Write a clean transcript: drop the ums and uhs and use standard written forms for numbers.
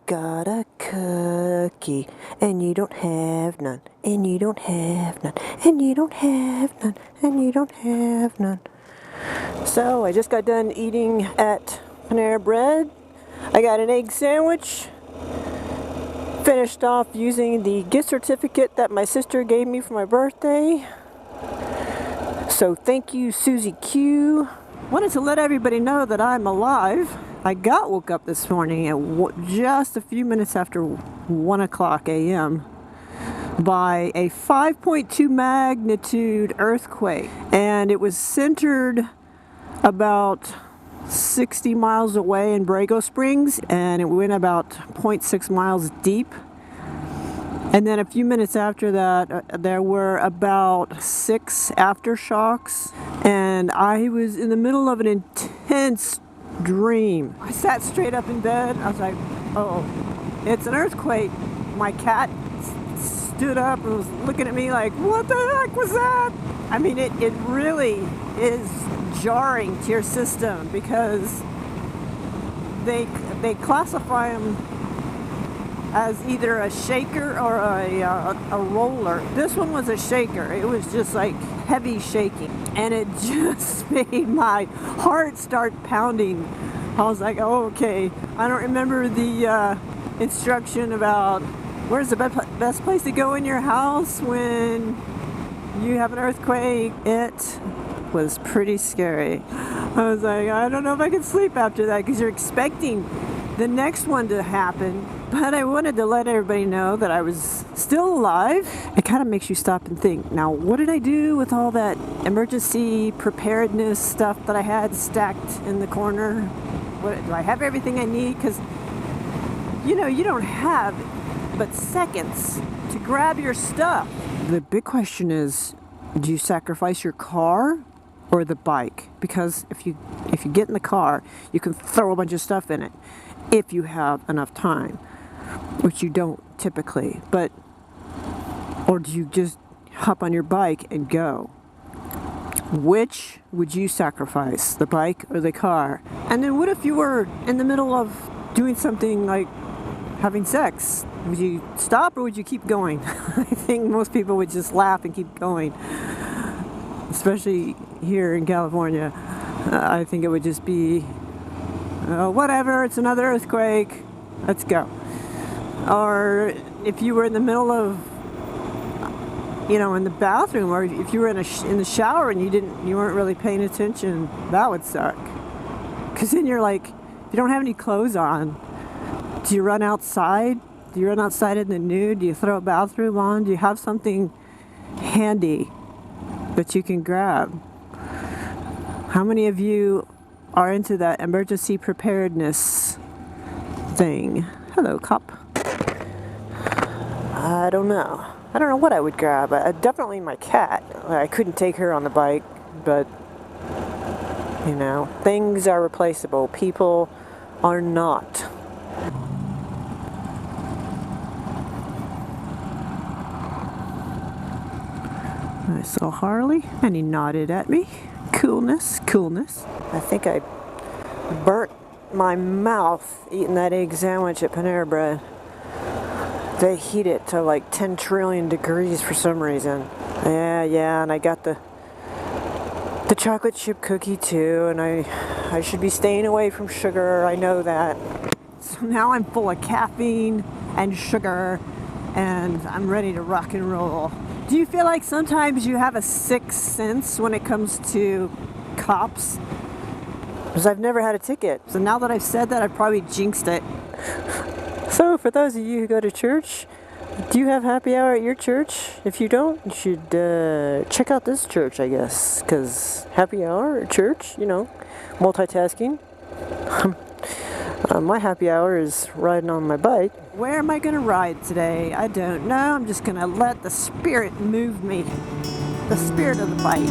got a cookie, and you don't have none, and you don't have none, and you don't have none, and you don't have none. So I just got done eating at Panera Bread. I got an egg sandwich. Finished off using the gift certificate that my sister gave me for my birthday. So thank you, Susie Q. Wanted to let everybody know that I'm alive. I woke up this morning at just a few minutes after 1 o'clock a.m. by a 5.2 magnitude earthquake. And it was centered about 60 miles away in Borrego Springs, and it went about 0.6 miles deep. And then a few minutes after that, there were about 6 aftershocks, and I was in the middle of an intense dream. I sat straight up in bed. I was like, oh, it's an earthquake. My cat stood up and was looking at me like, what the heck was that? I mean, it really is jarring to your system because they classify them as either a shaker or a roller. This one was a shaker. It was just like heavy shaking, and it just made my heart start pounding. I was like, oh, okay. I don't remember the instruction about where's the best place to go in your house when you have an earthquake. It was pretty scary. I was like, I don't know if I can sleep after that, because you're expecting the next one to happen. But I wanted to let everybody know that I was still alive. It kind of makes you stop and think, now what did I do with all that emergency preparedness stuff that I had stacked in the corner? Do I have everything I need? Because you don't have but seconds to grab your stuff. The big question is, do you sacrifice your car or the bike? Because if you get in the car, you can throw a bunch of stuff in it if you have enough time, which you don't typically. Or do you just hop on your bike and go? Which would you sacrifice, the bike or the car? And then what if you were in the middle of doing something like having sex? Would you stop or would you keep going? I think most people would just laugh and keep going, especially here in California. I think it would just be, whatever, it's another earthquake, let's go. Or if you were in the middle of, in the bathroom, or if you were in the shower and you weren't really paying attention, that would suck. Because then you're like, if you don't have any clothes on, do you run outside? Do you run outside in the nude? Do you throw a bathrobe on? Do you have something handy that you can grab? How many of you are into that emergency preparedness thing? Hello, cop. I don't know. I don't know what I would grab. Definitely my cat. I couldn't take her on the bike, but things are replaceable. People are not. I saw Harley, and he nodded at me. Coolness. I think I burnt my mouth eating that egg sandwich at Panera Bread. They heat it to like 10 trillion degrees for some reason. Yeah, and I got the chocolate chip cookie too, and I should be staying away from sugar, I know that. So now I'm full of caffeine and sugar, and I'm ready to rock and roll. Do you feel like sometimes you have a sixth sense when it comes to cops? Because I've never had a ticket. So now that I've said that, I've probably jinxed it. So for those of you who go to church, do you have happy hour at your church? If you don't, you should check out this church, I guess. Because happy hour at church, multitasking. My happy hour is riding on my bike. Where am I going to ride today? I don't know. I'm just going to let the spirit move me. The spirit of the bike.